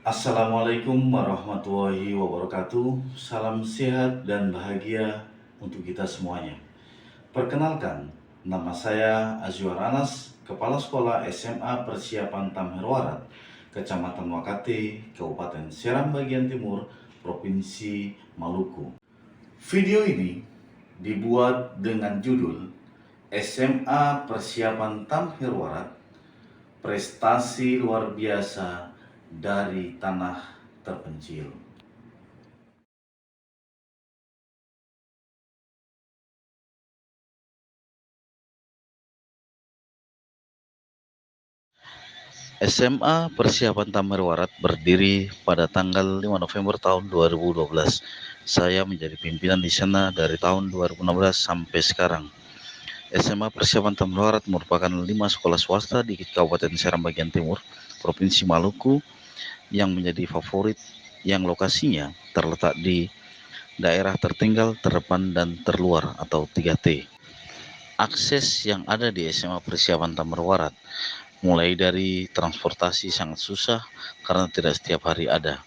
Assalamualaikum warahmatullahi wabarakatuh. Salam sehat dan bahagia untuk kita semuanya. Perkenalkan, nama saya Azwar Anas, Kepala Sekolah SMA Persiapan Tamherwarat, Kecamatan Wakate, Kabupaten Seram bagian Timur, Provinsi Maluku. Video ini dibuat dengan judul SMA Persiapan Tamherwarat, Prestasi Luar Biasa dari Tanah Terpencil. SMA Persiapan Tamherwarat berdiri pada tanggal 5 November tahun 2012. Saya menjadi pimpinan di sana dari tahun 2016 sampai sekarang. SMA Persiapan Tamherwarat merupakan 5 sekolah swasta di Kabupaten Seram bagian Timur, Provinsi Maluku, yang menjadi favorit yang lokasinya terletak di daerah tertinggal, terdepan, dan terluar atau 3T. Akses yang ada di SMA Persiapan Tamherwarat mulai dari transportasi sangat susah karena tidak setiap hari ada.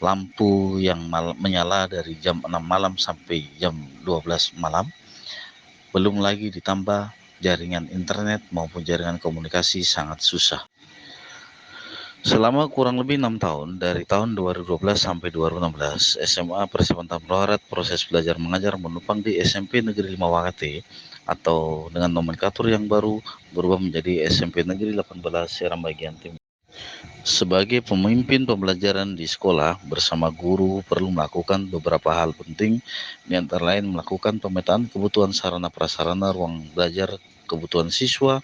Lampu yang menyala dari jam 6 malam sampai jam 12 malam. Belum lagi ditambah jaringan internet maupun jaringan komunikasi sangat susah. Selama kurang lebih 6 tahun, dari tahun 2012 sampai 2016, SMA Persiapan Tamherwarat proses belajar mengajar menumpang di SMP Negeri 5 Wakate atau dengan nomenklatur yang baru berubah menjadi SMP Negeri 18 Seram bagian Timur. Sebagai pemimpin pembelajaran di sekolah, bersama guru perlu melakukan beberapa hal penting, di antara lain melakukan pemetaan kebutuhan sarana prasarana ruang belajar, kebutuhan siswa,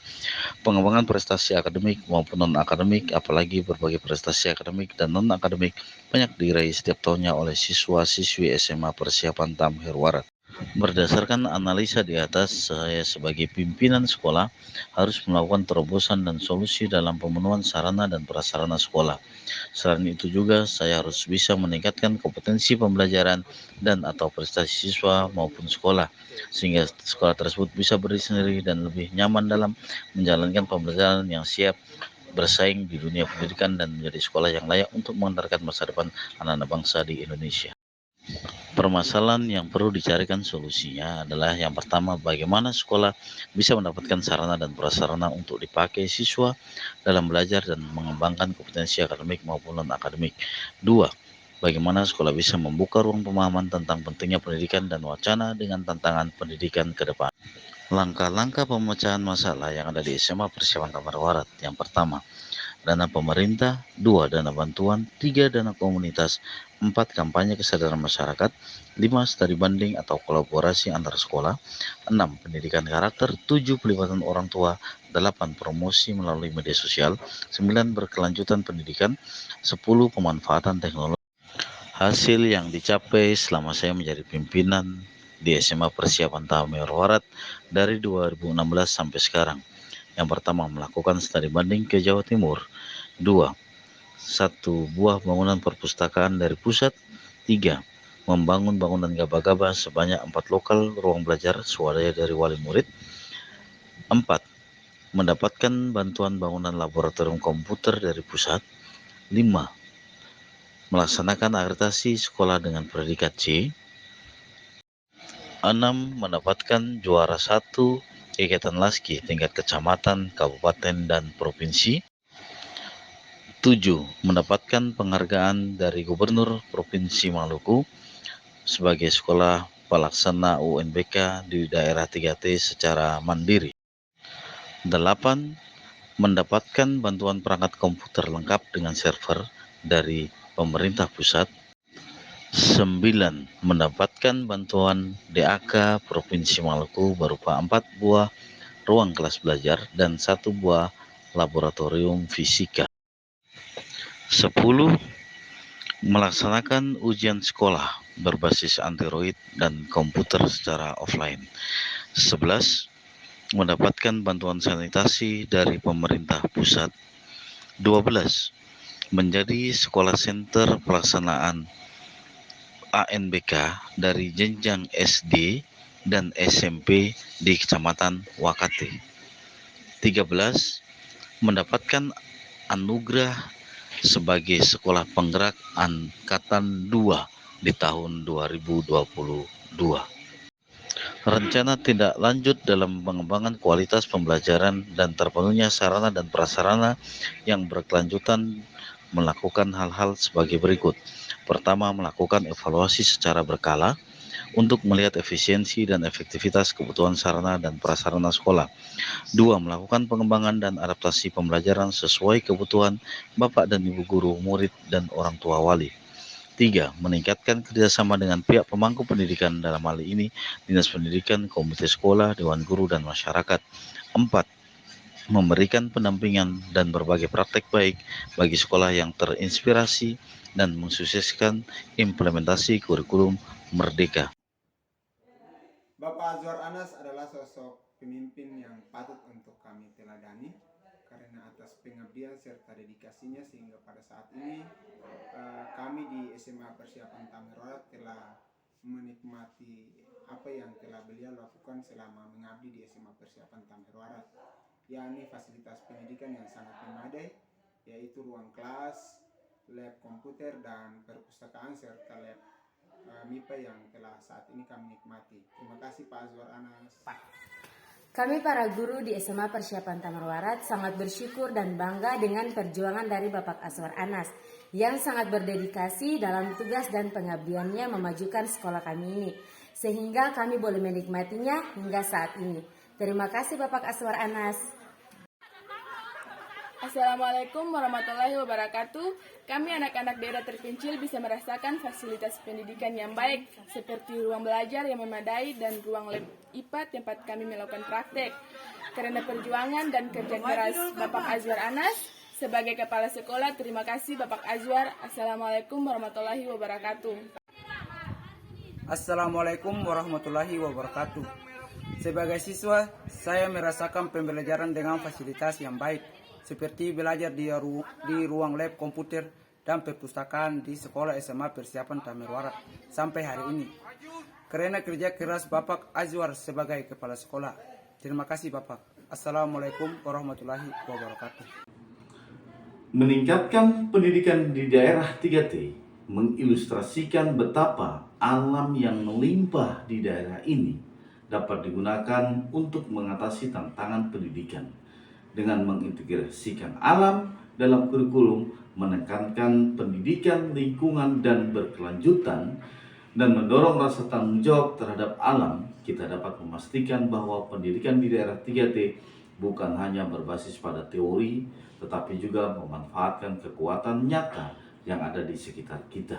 pengembangan prestasi akademik maupun non-akademik, apalagi berbagai prestasi akademik dan non-akademik banyak diraih setiap tahunnya oleh siswa-siswi SMA Persiapan Tamherwarat. Berdasarkan analisa di atas, saya sebagai pimpinan sekolah harus melakukan terobosan dan solusi dalam pemenuhan sarana dan prasarana sekolah. Selain itu juga, saya harus bisa meningkatkan kompetensi pembelajaran dan atau prestasi siswa maupun sekolah, sehingga sekolah tersebut bisa berdiri sendiri dan lebih nyaman dalam menjalankan pembelajaran yang siap bersaing di dunia pendidikan dan menjadi sekolah yang layak untuk mengantarkan masa depan anak-anak bangsa di Indonesia. Permasalahan yang perlu dicarikan solusinya adalah yang pertama, bagaimana sekolah bisa mendapatkan sarana dan prasarana untuk dipakai siswa dalam belajar dan mengembangkan kompetensi akademik maupun non-akademik. Dua, bagaimana sekolah bisa membuka ruang pemahaman tentang pentingnya pendidikan dan wacana dengan tantangan pendidikan ke depan. Langkah-langkah pemecahan masalah yang ada di SMA Persiapan Tamherwarat. Yang pertama, dana pemerintah. 2. Dana bantuan. 3. Dana komunitas. 4. Kampanye kesadaran masyarakat. 5. Studi banding atau kolaborasi antar sekolah. 6. Pendidikan karakter. 7. Pelibatan orang tua. 8. Promosi melalui media sosial. 9. Berkelanjutan pendidikan. 10. Pemanfaatan teknologi. Hasil yang dicapai selama saya menjadi pimpinan di SMA Persiapan Tamherwarat dari 2016 sampai sekarang. Yang pertama, melakukan studi banding ke Jawa Timur. 2. Satu buah bangunan perpustakaan dari pusat. 3. Membangun bangunan gabah-gabah sebanyak 4 lokal ruang belajar swadaya dari wali murid. 4. Mendapatkan bantuan bangunan laboratorium komputer dari pusat. 5. Melaksanakan akreditasi sekolah dengan predikat C. 6. Mendapatkan juara 1 kegiatan LASKI tingkat kecamatan, kabupaten, dan provinsi. 7. Mendapatkan penghargaan dari Gubernur Provinsi Maluku sebagai sekolah pelaksana UNBK di daerah 3T secara mandiri. 8. Mendapatkan bantuan perangkat komputer lengkap dengan server dari pemerintah pusat. 9. Mendapatkan bantuan DAK Provinsi Maluku berupa 4 buah ruang kelas belajar dan 1 buah laboratorium fisika. 10. Melaksanakan ujian sekolah berbasis Android dan komputer secara offline. 11. Mendapatkan bantuan sanitasi dari pemerintah pusat. 12. Menjadi sekolah center pelaksanaan ANBK dari jenjang SD dan SMP di Kecamatan Wakate. 13. Mendapatkan anugerah sebagai sekolah penggerak Angkatan 2 di tahun 2022. Rencana tindak lanjut dalam pengembangan kualitas pembelajaran dan terpenuhnya sarana dan prasarana yang berkelanjutan melakukan hal-hal sebagai berikut. Pertama, melakukan evaluasi secara berkala untuk melihat efisiensi dan efektivitas kebutuhan sarana dan prasarana sekolah. Dua, melakukan pengembangan dan adaptasi pembelajaran sesuai kebutuhan Bapak dan Ibu guru, murid, dan orang tua wali. Tiga, meningkatkan kerjasama dengan pihak pemangku pendidikan, dalam hal ini Dinas Pendidikan, Komite Sekolah, Dewan Guru, dan masyarakat. Empat, memberikan pendampingan dan berbagai praktek baik bagi sekolah yang terinspirasi dan mensukseskan implementasi kurikulum Merdeka. Bapak Azwar Anas adalah sosok pemimpin yang patut untuk kami teladani karena atas pengabdian serta dedikasinya sehingga pada saat ini kami di SMA Persiapan Tamerorat telah menikmati apa yang telah beliau lakukan selama mengabdi di SMA Persiapan Tamerorat, yakni fasilitas pendidikan yang sangat memadai, yaitu ruang kelas, lab komputer, dan perpustakaan serta lab MIPA yang telah saat ini kami nikmati. Terima kasih Pak Azwar Anas. Kami para guru di SMA Persiapan Tamerorat sangat bersyukur dan bangga dengan perjuangan dari Bapak Azwar Anas yang sangat berdedikasi dalam tugas dan pengabdiannya memajukan sekolah kami ini, sehingga kami boleh menikmatinya hingga saat ini. Terima kasih Bapak Azwar Anas. Assalamualaikum warahmatullahi wabarakatuh. Kami anak-anak daerah terpencil bisa merasakan fasilitas pendidikan yang baik seperti ruang belajar yang memadai dan ruang lab IPA tempat kami melakukan praktek. Karena perjuangan dan kerja keras Bapak Azwar Anas sebagai kepala sekolah, terima kasih Bapak Azwar. Assalamualaikum warahmatullahi wabarakatuh. Assalamualaikum warahmatullahi wabarakatuh. Sebagai siswa, saya merasakan pembelajaran dengan fasilitas yang baik, seperti belajar di ruang lab komputer dan perpustakaan di Sekolah SMA Persiapan Tamerorat sampai hari ini. Karena kerja keras Bapak Azwar sebagai kepala sekolah. Terima kasih Bapak. Assalamualaikum warahmatullahi wabarakatuh. Meningkatkan pendidikan di daerah 3T mengilustrasikan betapa alam yang melimpah di daerah ini dapat digunakan untuk mengatasi tantangan pendidikan dengan mengintegrasikan alam dalam kurikulum, menekankan pendidikan lingkungan dan berkelanjutan, dan mendorong rasa tanggung jawab terhadap alam. Kita dapat memastikan bahwa pendidikan di daerah 3T bukan hanya berbasis pada teori, tetapi juga memanfaatkan kekuatan nyata yang ada di sekitar kita.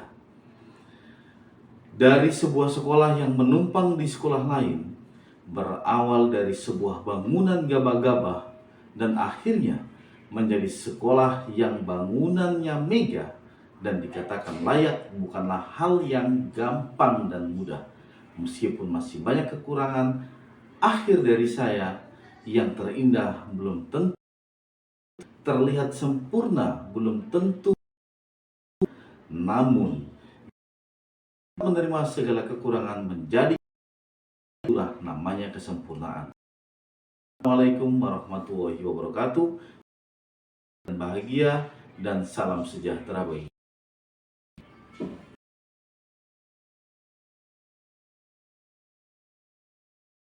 Dari sebuah sekolah yang menumpang di sekolah lain, berawal dari sebuah bangunan gabah-gabah, dan akhirnya menjadi sekolah yang bangunannya megah dan dikatakan layak bukanlah hal yang gampang dan mudah. Meskipun masih banyak kekurangan, akhir dari saya yang terindah belum tentu terlihat sempurna, belum tentu, namun menerima segala kekurangan menjadi itulah namanya kesempurnaan. Assalamualaikum warahmatullahi wabarakatuh, dan bahagia dan salam sejahtera bagi